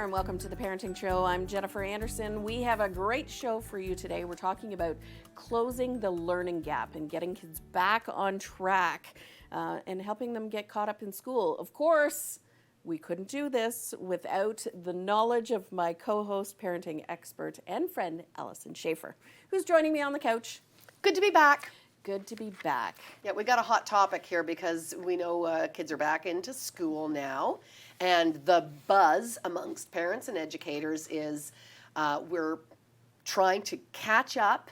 and welcome to the Parenting Show. I'm Jennifer Anderson. We have a great show for you today. We're talking about closing the learning gap and getting kids back on track and helping them get caught up in school. Of course, we couldn't do this without the knowledge of my co-host, parenting expert, and friend, Alyson Schaefer, who's joining me on the couch. Good to be back. Good to be back. Yeah, we got a hot topic here because we know kids are back into school now, and the buzz amongst parents and educators is we're trying to catch up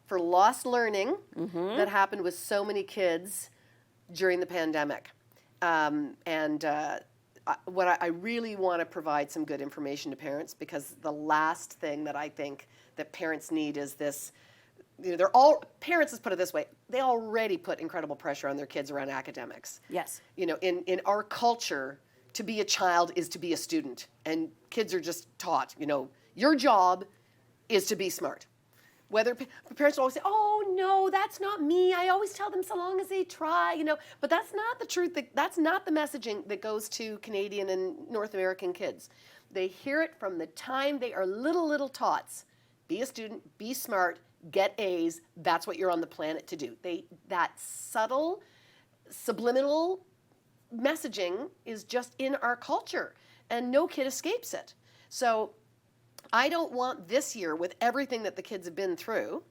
for lost learning that happened with so many kids during the pandemic. What I really want to provide some good information to parents, because the last thing that I think that parents need is this. You know, parents, let's put it this way, they already put incredible pressure on their kids around academics. Yes. You know, in our culture, to be a child is to be a student, and kids are just taught, you know, your job is to be smart. Whether parents will always say, oh, no, that's not me. I always tell them so long as they try, you know, but that's not the truth. That's not the messaging that goes to Canadian and North American kids. They hear it from the time they are little tots. Be a student, be smart, get A's, that's what you're on the planet to do. That subtle, subliminal messaging is just in our culture, and no kid escapes it. So I don't want this year, with everything that the kids have been through,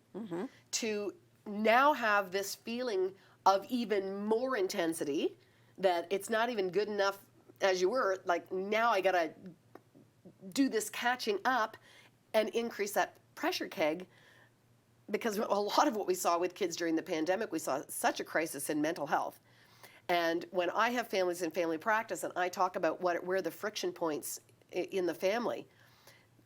to now have this feeling of even more intensity, that it's not even good enough as you were, like now I gotta do this catching up and increase that pressure keg. Because a lot of what we saw with kids during the pandemic, we saw such a crisis in mental health. And when I have families in family practice and I talk about where the friction points in the family,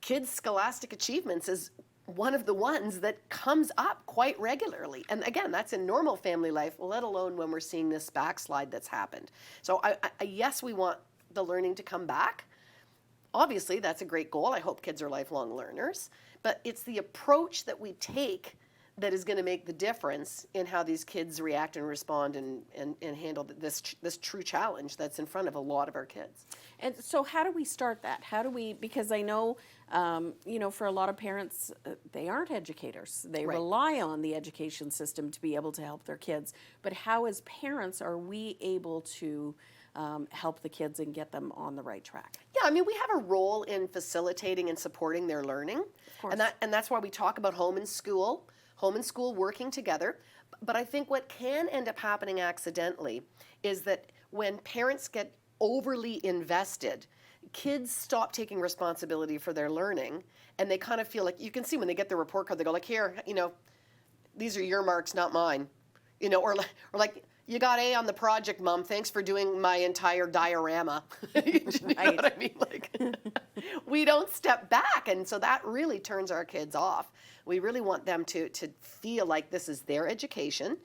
kids' scholastic achievements is one of the ones that comes up quite regularly. And again, that's in normal family life, let alone when we're seeing this backslide that's happened. So yes, we want the learning to come back. Obviously, that's a great goal. I hope kids are lifelong learners. But it's the approach that we take that is going to make the difference in how these kids react and respond and handle this true challenge that's in front of a lot of our kids. And so how do we start that? How do we, because I know, you know, for a lot of parents, they aren't educators. They rely on the education system to be able to help their kids. But how, as parents, are we able to help the kids and get them on the right track? Yeah, I mean, we have a role in facilitating and supporting their learning. Of course. And that's why we talk about home and school working together. But I think what can end up happening accidentally is that when parents get overly invested, kids stop taking responsibility for their learning, and they kind of feel like, you can see when they get their report card, they go like, here, you know, these are your marks, not mine. You know, or like, you got A on the project, Mom. Thanks for doing my entire diorama. You know what I mean? Like, we don't step back, and so that really turns our kids off. We really want them to feel like this is their education,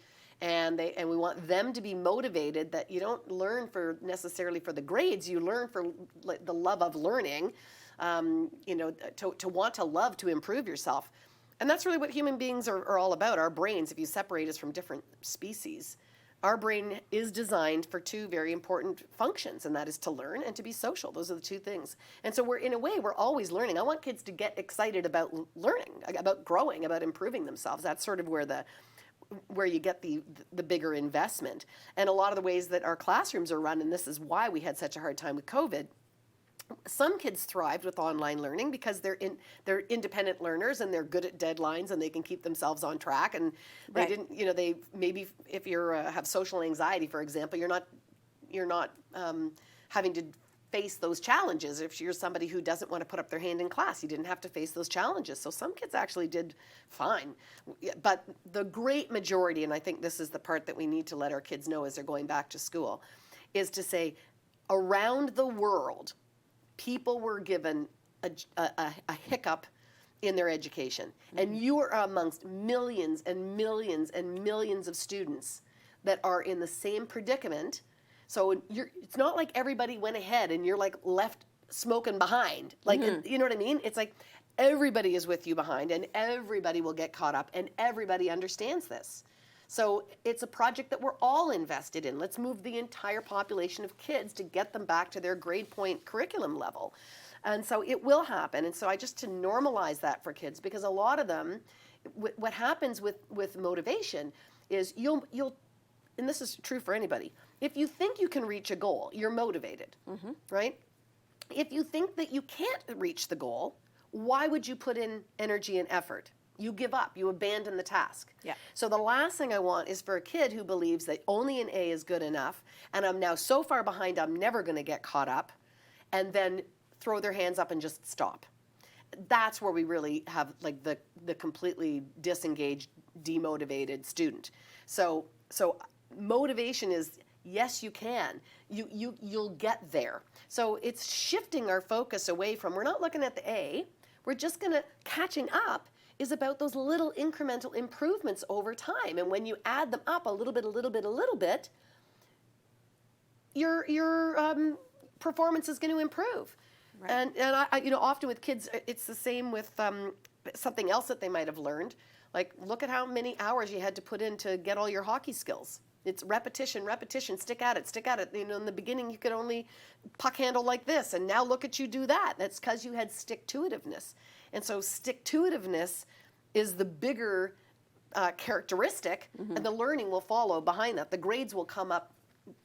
and we want them to be motivated that you don't learn necessarily for the grades. You learn for the love of learning. You know, to want to love to improve yourself, and that's really what human beings are all about. Our brains, if you separate us from different species, our brain is designed for two very important functions, and that is to learn and to be social. Those are the two things. And so we're always learning. I want kids to get excited about learning, about growing, about improving themselves. That's sort of where you get the bigger investment. And a lot of the ways that our classrooms are run, and this is why we had such a hard time with COVID, some kids thrived with online learning because they're independent learners and they're good at deadlines and they can keep themselves on track, and they didn't, you know, they maybe if you're have social anxiety, for example, you're not having to face those challenges. If you're somebody who doesn't want to put up their hand in class, you didn't have to face those challenges. So some kids actually did fine. But the great majority, and I think this is the part that we need to let our kids know as they're going back to school, is to say, around the world, people were given a hiccup in their education. And you are amongst millions and millions and millions of students that are in the same predicament. So it's not like everybody went ahead and you're like left smoking behind. Like, you know what I mean? It's like everybody is with you behind, and everybody will get caught up, and everybody understands this. So it's a project that we're all invested in. Let's move the entire population of kids to get them back to their grade point curriculum level. And so it will happen. And so I just to normalize that for kids, because a lot of them, what happens with motivation is you'll, and this is true for anybody, if you think you can reach a goal, you're motivated, right? If you think that you can't reach the goal, why would you put in energy and effort? You give up, you abandon the task. Yeah. So the last thing I want is for a kid who believes that only an A is good enough, and I'm now so far behind I'm never going to get caught up, and then throw their hands up and just stop. That's where we really have like the completely disengaged, demotivated student. So motivation is, yes, you can. You'll get there. So it's shifting our focus away from, we're not looking at the A, we're just going to, catching up is about those little incremental improvements over time. And when you add them up a little bit, your performance is going to improve. Right. And I often with kids, it's the same with something else that they might have learned. Like, look at how many hours you had to put in to get all your hockey skills. It's repetition, stick at it. In the beginning, you could only puck handle like this, and now look at you do that. That's because you had stick-to-itiveness. And so stick-to-itiveness is the bigger characteristic, and the learning will follow behind that. The grades will come up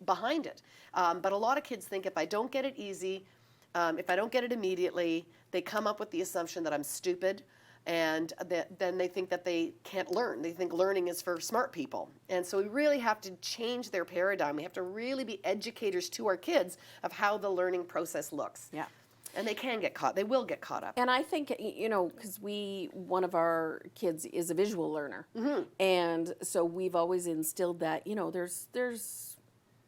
behind it. But a lot of kids think if I don't get it easy, if I don't get it immediately, they come up with the assumption that I'm stupid, and then they think that they can't learn. They think learning is for smart people. And so we really have to change their paradigm. We have to really be educators to our kids of how the learning process looks. Yeah. And they will get caught up. And I think, because one of our kids is a visual learner. And so we've always instilled that,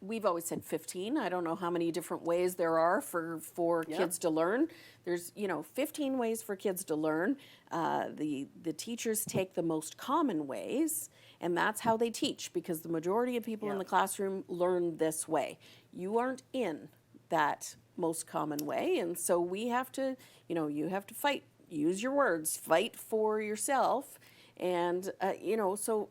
we've always said 15. I don't know how many different ways there are for kids to learn. There's, 15 ways for kids to learn. The teachers take the most common ways, and that's how they teach, because the majority of people in the classroom learn this way. You aren't in that most common way, and so we have to, you have to fight. Use your words. Fight for yourself. And, so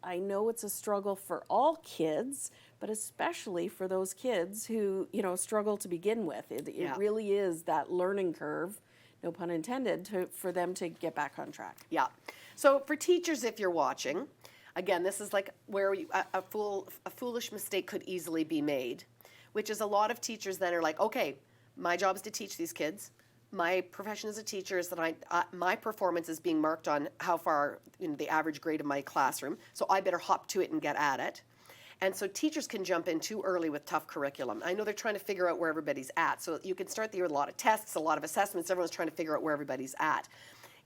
I know it's a struggle for all kids, but especially for those kids who, struggle to begin with. It really is that learning curve, no pun intended, for them to get back on track. Yeah. So for teachers, if you're watching, again, this is like where a foolish mistake could easily be made, which is a lot of teachers then are like, okay, my job is to teach these kids. My profession as a teacher is that my performance is being marked on how far, the average grade of my classroom, so I better hop to it and get at it. And so teachers can jump in too early with tough curriculum. I know they're trying to figure out where everybody's at, so you can start the year with a lot of tests, a lot of assessments, everyone's trying to figure out where everybody's at.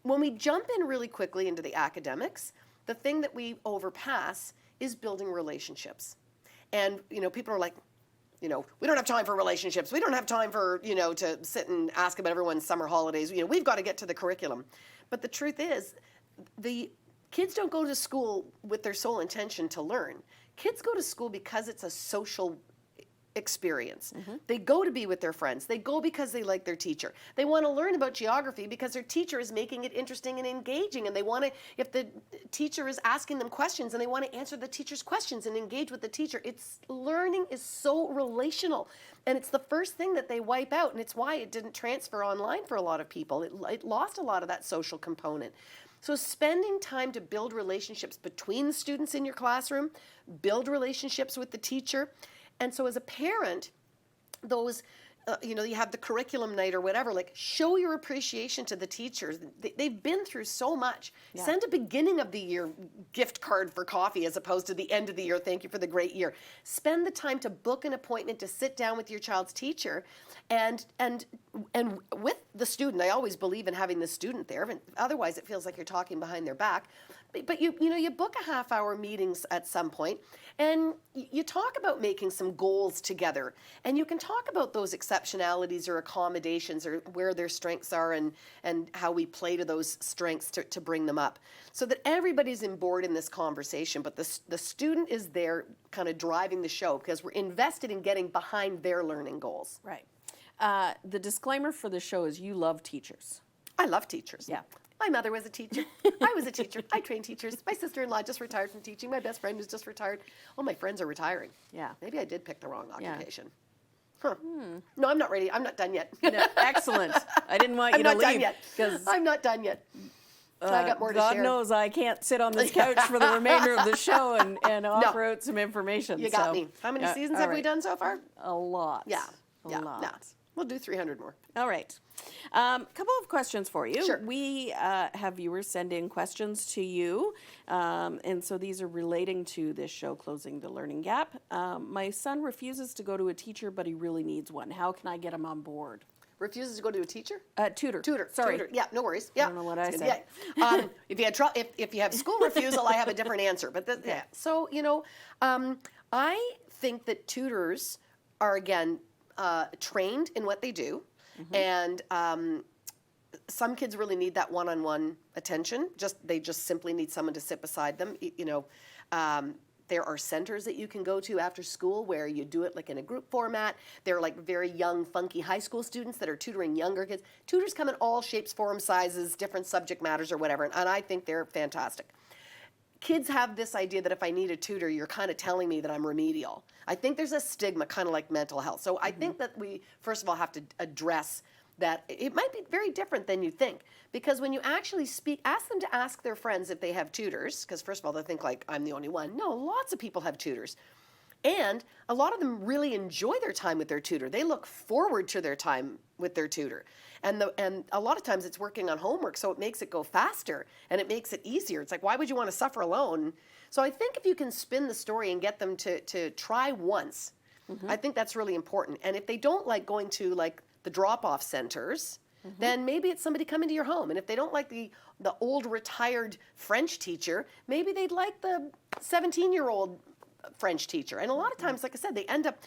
When we jump in really quickly into the academics, the thing that we overpass is building relationships. And, people are like, we don't have time for relationships. We don't have time for, to sit and ask about everyone's summer holidays. We've got to get to the curriculum. But the truth is, the kids don't go to school with their sole intention to learn. Kids go to school because it's a social experience. They go to be with their friends. They go because they like their teacher. They want to learn about geography because their teacher is making it interesting and engaging, and they want to, if the teacher is asking them questions, and they want to answer the teacher's questions and engage with the teacher. Learning is so relational, and it's the first thing that they wipe out, and it's why it didn't transfer online for a lot of people. It lost a lot of that social component. So spending time to build relationships between the students in your classroom, build relationships with the teacher. And so as a parent, those, you have the curriculum night or whatever, like show your appreciation to the teachers. They've been through so much. Yeah. Send a beginning of the year gift card for coffee as opposed to the end of the year, thank you for the great year. Spend the time to book an appointment to sit down with your child's teacher and with the student. I always believe in having the student there. Otherwise, it feels like you're talking behind their back. But you book a half-hour meetings at some point, and you talk about making some goals together, and you can talk about those exceptionalities or accommodations or where their strengths are and how we play to those strengths to bring them up, so that everybody's on board in this conversation. But the student is there, kind of driving the show, because we're invested in getting behind their learning goals. Right. The disclaimer for the show is you love teachers. I love teachers. Yeah. My mother was a teacher. I was a teacher. I trained teachers. My sister-in-law just retired from teaching. My best friend is just retired. All my friends are retiring. Yeah. Maybe I did pick the wrong occupation. Huh. No, I'm not ready. I'm not done yet. No, excellent. I didn't want you to I'm not leave. done yet. I'm not done yet. So I got more to God share. knows I can't sit on this couch for the remainder of the show and offer out some information. You got me. How many seasons have we done so far? A lot. Yeah. A yeah. lot. No. We'll do 300 more. All right. Couple of questions for you. Sure. We have viewers send in questions to you, and so these are relating to this show, Closing the Learning Gap. My son refuses to go to a teacher, but he really needs one. How can I get him on board? Refuses to go to a teacher? Tutor. Sorry. Tutor. Yeah, no worries. Yeah. I don't know what I said. Yeah. If you had if you have school refusal, I have a different answer. But yeah. So I think that tutors are again trained in what they do, and some kids really need that one-on-one attention. They just simply need someone to sit beside them. There are centers that you can go to after school where you do it like in a group format. They're like very young, funky high school students that are tutoring younger kids. Tutors come in all shapes, forms, sizes, different subject matters or whatever, and I think they're fantastic. Kids have this idea that if I need a tutor, you're kind of telling me that I'm remedial. I think there's a stigma, kind of like mental health. So I think that we, first of all, have to address that it might be very different than you think. Because when you actually ask them to ask their friends if they have tutors, because first of all, they'll think like, I'm the only one. No, lots of people have tutors. And a lot of them really enjoy their time with their tutor. They look forward to their time with their tutor. And a lot of times it's working on homework, so it makes it go faster and it makes it easier. It's like, why would you want to suffer alone? So I think if you can spin the story and get them to try once, I think that's really important. And if they don't like going to like the drop-off centers, then maybe it's somebody coming to your home. And if they don't like the old retired French teacher, maybe they'd like the 17-year-old French teacher. And a lot of times, like I said, they end up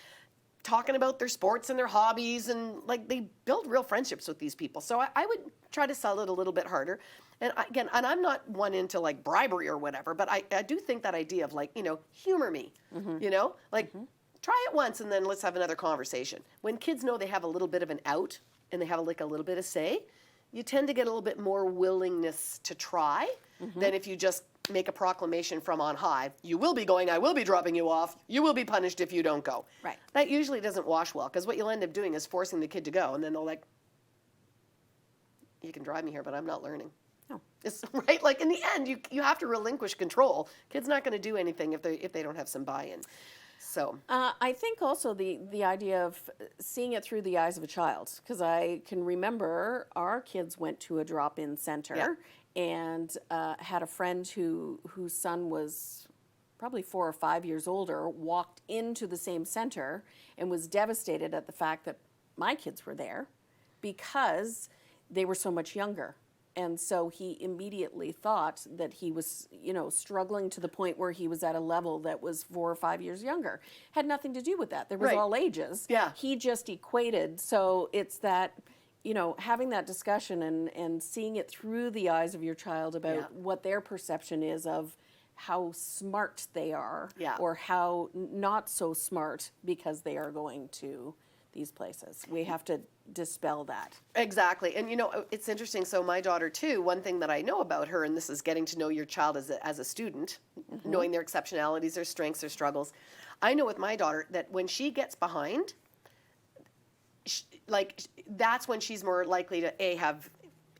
talking about their sports and their hobbies, and like they build real friendships with these people. So I would try to sell it a little bit harder. And again, and I'm not one into like bribery or whatever, but I do think that idea of like, humor me, like try it once and then let's have another conversation. When kids know they have a little bit of an out and they have like a little bit of say, you tend to get a little bit more willingness to try than if you just make a proclamation from on high. You will be going, I will be dropping you off, you will be punished if you don't go. Right. That usually doesn't wash well, because what you'll end up doing is forcing the kid to go, and then they'll like, you can drive me here, but I'm not learning. No. It's, right? Like in the end, you have to relinquish control. Kid's not going to do anything if they don't have some buy-in. So I think also the idea of seeing it through the eyes of a child, because I can remember our kids went to a drop-in center and had a friend whose son was probably 4 or 5 years older, walked into the same center and was devastated at the fact that my kids were there because they were so much younger. And so he immediately thought that he was, struggling to the point where he was at a level that was 4 or 5 years younger. Had nothing to do with that. There was all ages. Yeah. He just equated. So it's that, having that discussion and seeing it through the eyes of your child about what their perception is of how smart they are or how not so smart because they are going to these places. We have to dispel that. Exactly. And it's interesting. So my daughter too, one thing that I know about her, and this is getting to know your child as a student, knowing their exceptionalities, their strengths, their struggles. I know with my daughter that when she gets behind, that's when she's more likely to have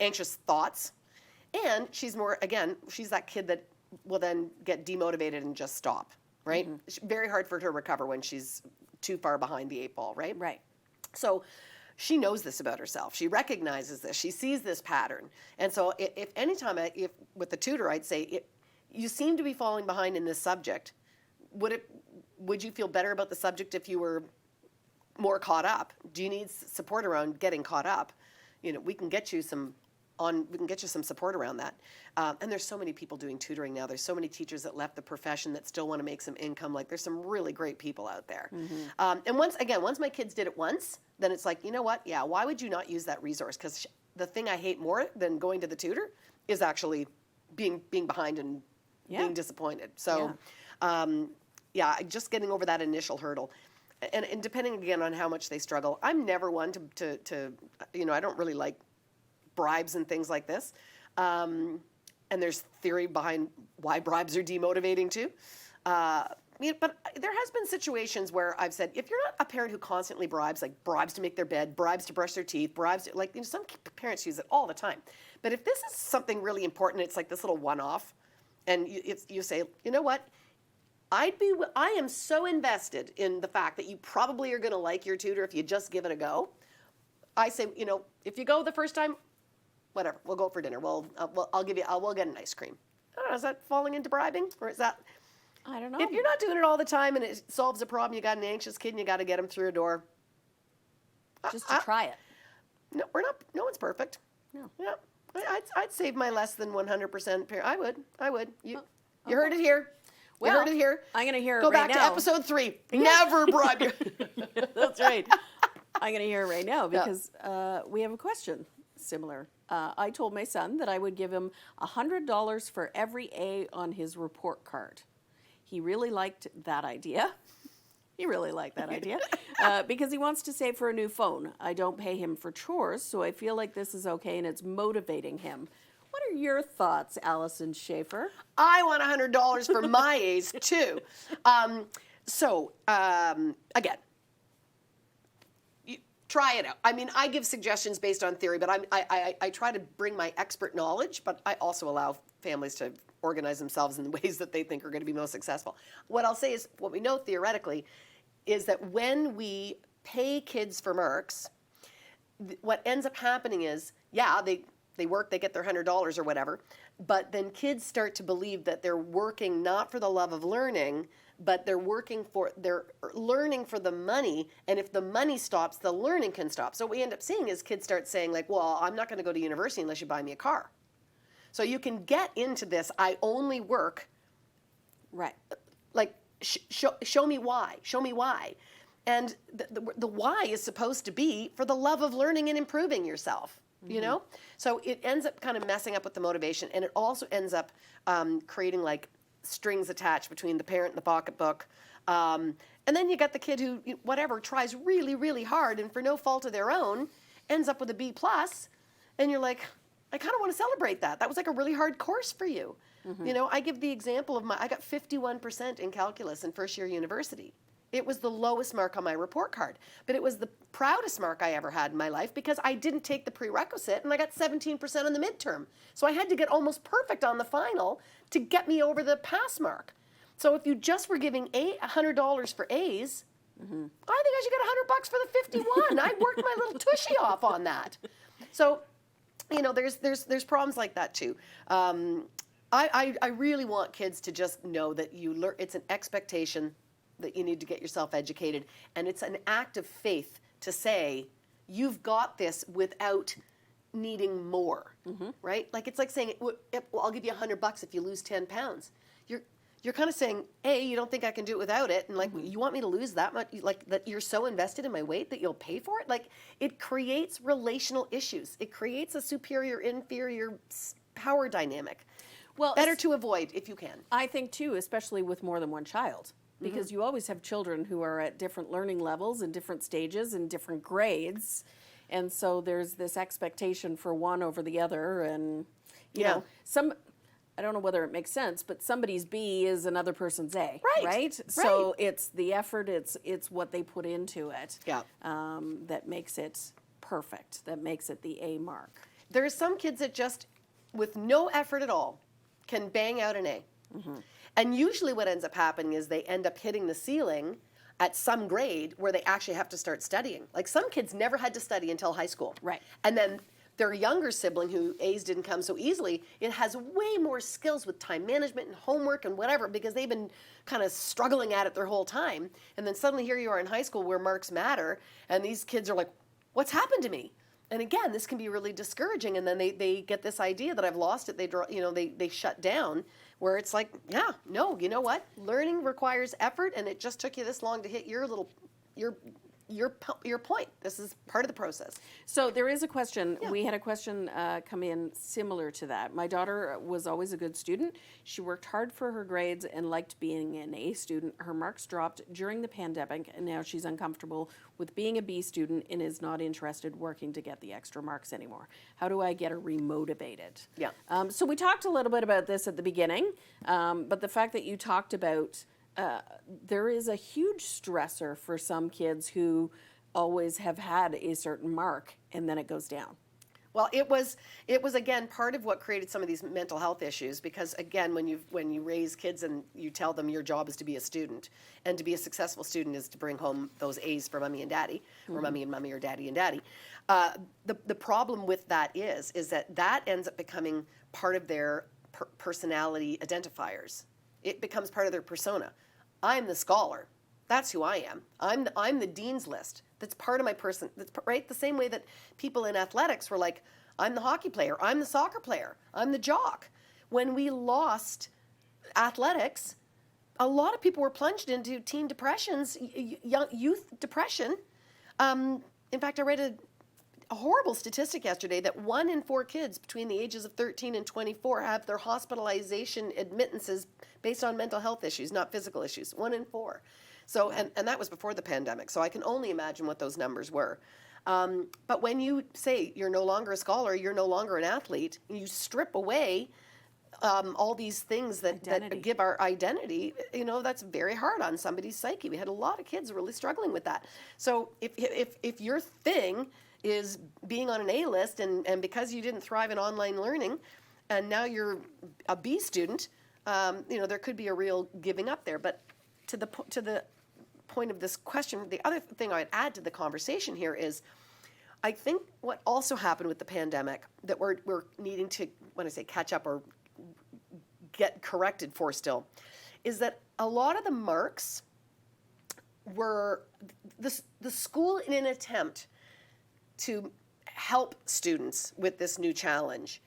anxious thoughts. And she's she's that kid that will then get demotivated and just stop, right? It's very hard for her to recover when she's too far behind the 8 ball, right? Right. So she knows this about herself. She recognizes this. She sees this pattern. And so if anytime with the tutor, I'd say, you seem to be falling behind in this subject. Would you feel better about the subject if you were more caught up? Do you need support around getting caught up? We can get you some support around that. And there's so many people doing tutoring now. There's so many teachers that left the profession that still want to make some income. Like there's some really great people out there. And once my kids did it once, then it's like, you know what? Yeah, why would you not use that resource? Because the thing I hate more than going to the tutor is actually being behind and being disappointed. So, just getting over that initial hurdle. And depending again on how much they struggle, I'm never one to I don't really like bribes and things like this. And there's theory behind why bribes are demotivating too. But there has been situations where I've said, if you're not a parent who constantly bribes, like bribes to make their bed, bribes to brush their teeth, bribes to, like, some parents use it all the time. But if this is something really important, it's like this little one-off, and you say, you know what, I am so invested in the fact that you probably are going to like your tutor if you just give it a go. I say, if you go the first time, whatever, we'll go for dinner. We'll get an ice cream. I don't know, is that falling into bribing, or is that? I don't know. If you're not doing it all the time and it solves a problem, you got an anxious kid and you got to get him through a door. Just to try it. No, no one's perfect. No. Yeah, I'd save my less than 100% parent. I would. You okay. heard it here. Well, you heard it here. I'm going to hear it Go right back now. to episode 3. Never bribe your. That's right. I'm going to hear it right now because we have a question similar. I told my son that I would give him $100 for every A on his report card. He really liked that idea. Because he wants to save for a new phone. I don't pay him for chores, so I feel like this is okay and it's motivating him. What are your thoughts, Alyson Schaefer? I want $100 for my A's too. Again, try it out. I mean, I give suggestions based on theory, but I try to bring my expert knowledge, but I also allow families to organize themselves in the ways that they think are going to be most successful. What I'll say is, what we know theoretically is that when we pay kids for marks, what ends up happening is, they work, they get their $100 or whatever, but then kids start to believe that they're working not for the love of learning, but they're learning for the money, and if the money stops, the learning can stop. So what we end up seeing is kids start saying, like, well, I'm not going to go to university unless you buy me a car. So you can get into this, I only work, right? Like, show me why. And the why is supposed to be for the love of learning and improving yourself, So it ends up kind of messing up with the motivation, and it also ends up creating like strings attached between the parent and the pocketbook. And then you got the kid who, tries really, really hard, and for no fault of their own, ends up with a B+, and you're like, I kind of want to celebrate that. That was like a really hard course for you. I give the example of I got 51% in calculus in first year university. It was the lowest mark on my report card, but it was the proudest mark I ever had in my life because I didn't take the prerequisite and I got 17% on the midterm. So I had to get almost perfect on the final to get me over the pass mark. So if you just were giving $100 for A's, I think I should get $100 for the 51. I worked my little tushy off on that. So, there's problems like that too. I really want kids to just know that it's an expectation that you need to get yourself educated, and it's an act of faith to say you've got this without needing more, right? Like it's like saying, well, I'll give you $100 if you lose 10 pounds. You're kind of saying, A, you don't think I can do it without it, and like you want me to lose that much, like that you're so invested in my weight that you'll pay for it. Like it creates relational issues. It creates a superior-inferior power dynamic. Well, better to avoid if you can. I think too, especially with more than one child, because you always have children who are at different learning levels and different stages and different grades, and so there's this expectation for one over the other, and you know, I don't know whether it makes sense, but somebody's B is another person's A, right? So it's the effort, it's what they put into it that makes it perfect, that makes it the A mark. There are some kids that just, with no effort at all, can bang out an A. And usually what ends up happening is they end up hitting the ceiling at some grade where they actually have to start studying. Like some kids never had to study until high school. Right. And then their younger sibling who A's didn't come so easily, it has way more skills with time management and homework and whatever because they've been kind of struggling at it their whole time. And then suddenly here you are in high school where marks matter and these kids are like, what's happened to me? And again, this can be really discouraging. And then they get this idea that I've lost it. They shut down where it's like, you know what? Learning requires effort and it just took you this long to hit your your point. This is part of the process. So there is a question. Yeah. We had a question come in similar to that. My daughter was always a good student. She worked hard for her grades and liked being an A student. Her marks dropped during the pandemic, and now she's uncomfortable with being a B student and is not interested working to get the extra marks anymore. How do I get her remotivated? Yeah. So we talked a little bit about this at the beginning, but the fact that you talked about there is a huge stressor for some kids who always have had a certain mark and then it goes down. Well, it was again part of what created some of these mental health issues, because again, when you raise kids and you tell them your job is to be a student, and to be a successful student is to bring home those A's for mommy and daddy, or mommy and mommy, or daddy and daddy. The problem with that is that ends up becoming part of their personality identifiers. It becomes part of their persona. I'm the scholar. That's who I am. I'm the dean's list. That's part of my person. That's right. The same way that people in athletics were like, I'm the hockey player. I'm the soccer player. I'm the jock. When we lost athletics, a lot of people were plunged into teen depressions, youth depression. In fact, I read a horrible statistic yesterday that 1 in 4 kids between the ages of 13 and 24 have their hospitalization admittances based on mental health issues, not physical issues. 1 in 4. So, and that was before the pandemic. So I can only imagine what those numbers were. But when you say you're no longer a scholar, you're no longer an athlete, you strip away all these things that give our identity, that's very hard on somebody's psyche. We had a lot of kids really struggling with that. So if your thing is being on an A list, and because you didn't thrive in online learning, and now you're a B student, there could be a real giving up there. But to the point of this question, the other thing I'd add to the conversation here is, I think what also happened with the pandemic that we're needing to, when I say catch up or get corrected for still, is that a lot of the marks were the school, in an attempt to help students with this new challenge,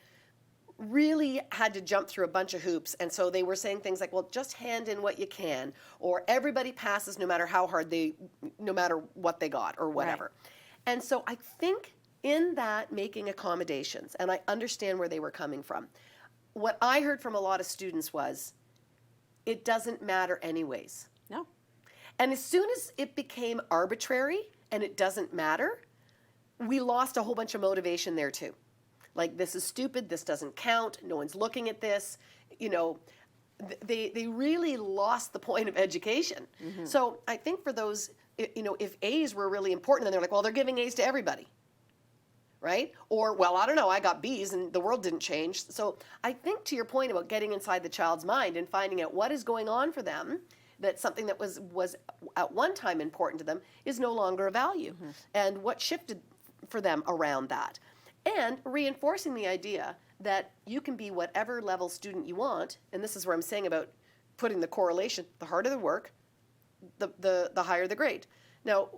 really had to jump through a bunch of hoops. And so they were saying things like, well, just hand in what you can, or everybody passes no matter how hard no matter what they got or whatever. Right. And so I think in that making accommodations, and I understand where they were coming from, what I heard from a lot of students was, it doesn't matter anyways. No. And as soon as it became arbitrary and it doesn't matter, we lost a whole bunch of motivation there too. Like, this is stupid, this doesn't count, no one's looking at this. They really lost the point of education. Mm-hmm. So I think for those, if A's were really important, then they're like, well, they're giving A's to everybody, right? Or, well, I don't know, I got B's and the world didn't change. So I think to your point about getting inside the child's mind and finding out what is going on for them, that something that was at one time important to them is no longer a value. Mm-hmm. And what shifted for them around that. And reinforcing the idea that you can be whatever level student you want, and this is where I'm saying about putting the correlation, the harder the work, the higher the grade. Now,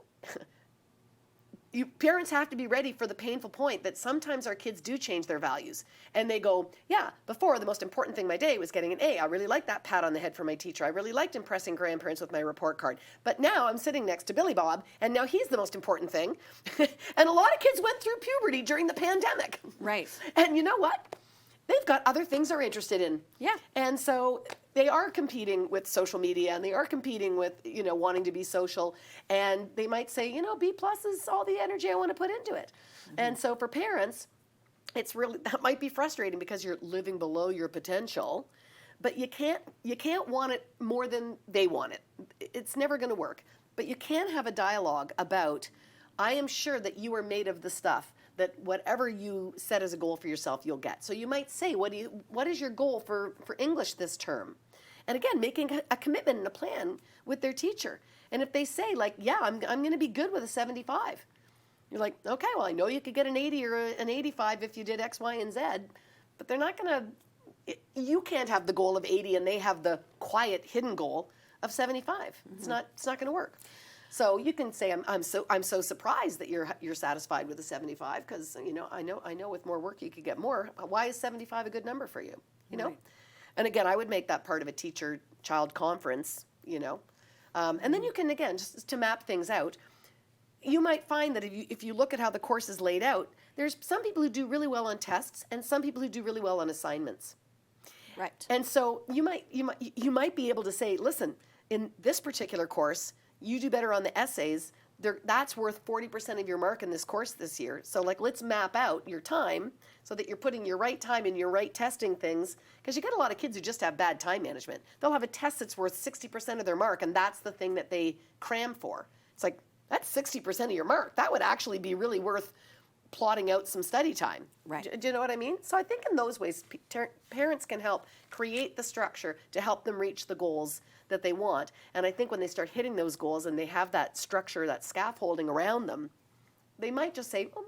parents have to be ready for the painful point that sometimes our kids do change their values. And they go, yeah, before the most important thing in my day was getting an A. I really liked that pat on the head from my teacher. I really liked impressing grandparents with my report card. But now I'm sitting next to Billy Bob, and now he's the most important thing. And a lot of kids went through puberty during the pandemic. Right. And you know what? They've got other things they're interested in. Yeah. And so they are competing with social media, and they are competing with, wanting to be social. And they might say, B+ is all the energy I want to put into it. Mm-hmm. And so for parents, that might be frustrating because you're living below your potential, but you can't want it more than they want it. It's never going to work. But you can have a dialogue about, I am sure that you are made of the stuff that whatever you set as a goal for yourself, you'll get. So you might say, what is your goal for English this term? And again, making a commitment and a plan with their teacher. And if they say, like, yeah, I'm going to be good with a 75, you're like, okay, well, I know you could get an 80 or an 85 if you did X, Y, and Z, but they're not going to, you can't have the goal of 80 and they have the quiet hidden goal of 75. Mm-hmm. It's not going to work. So you can say, I'm so surprised that you're satisfied with a 75, because I know with more work you could get more. Why is 75 a good number for you? Right. And again, I would make that part of a teacher-child conference. And then you can, again, just to map things out, you might find that if you look at how the course is laid out, there's some people who do really well on tests and some people who do really well on assignments. Right. And so you might be able to say, listen, in this particular course, you do better on the essays. That's worth 40% of your mark in this course this year. So like, let's map out your time so that you're putting your right time in your right testing things. Because you get a lot of kids who just have bad time management. They'll have a test that's worth 60% of their mark, and that's the thing that they cram for. It's like, that's 60% of your mark. That would actually be really worth plotting out some study time. Right. Do you know what I mean? So I think in those ways, parents can help create the structure to help them reach the goals that they want. And I think when they start hitting those goals and they have that structure, that scaffolding around them, they might just say, well,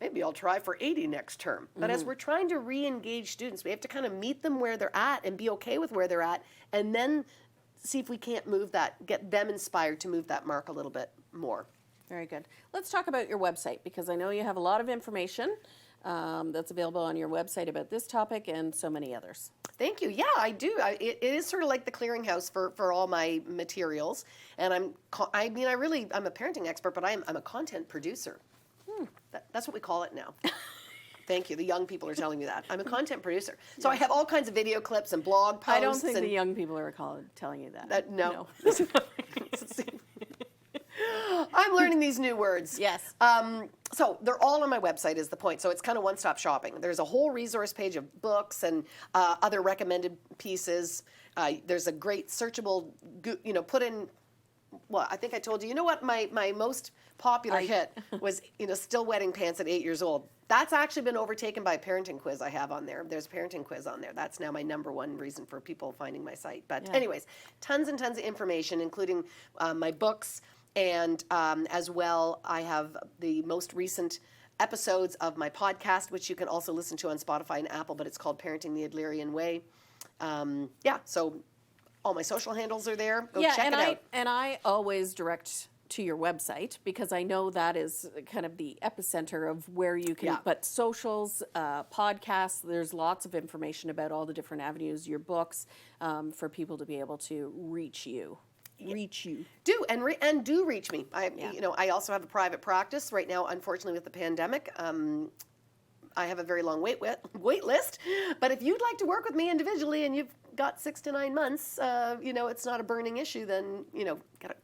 maybe I'll try for 80 next term. But as we're trying to re-engage students, we have to kind of meet them where they're at and be okay with where they're at, and then see if we can't move that, get them inspired to move that mark a little bit more. Very good. Let's talk about your website, because I know you have a lot of information that's available on your website about this topic and so many others. Thank you. Yeah, I do. It is sort of like the clearinghouse for all my materials. And I'm a parenting expert, but I'm a content producer. That's what we call it now. Thank you. The young people are telling me that. I'm a content producer. So I have all kinds of video clips and blog posts. I don't think the young people are telling you that. No. I'm learning these new words. Yes. So they're all on my website is the point. So it's kind of one-stop shopping. There's a whole resource page of books and other recommended pieces. There's a great searchable, put in, well, I think I told you, what my most popular hit was, still wetting pants at 8 years old. That's actually been overtaken by a parenting quiz I have on there. There's a parenting quiz on there. That's now my number one reason for people finding my site. But anyways, tons and tons of information, including my books. And as well, I have the most recent episodes of my podcast, which you can also listen to on Spotify and Apple, but it's called Parenting the Adlerian Way. So all my social handles are there. Go check it out. And I always direct to your website, because I know that is kind of the epicenter of where you can, but socials, podcasts, there's lots of information about all the different avenues, your books, for people to be able to reach you. Do reach me. I also have a private practice right now. Unfortunately, with the pandemic, I have a very long wait list. But if you'd like to work with me individually and you've got 6 to 9 months, it's not a burning issue, then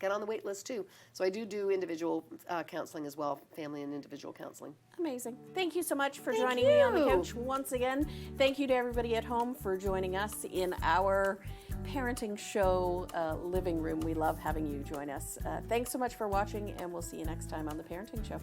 get on the wait list too. So I do individual counseling as well, family and individual counseling. Amazing. Thank you so much for joining me on the couch once again. Thank you to everybody at home for joining us in our parenting show living room. We love having you join us. Thanks so much for watching, and we'll see you next time on the Parenting Show.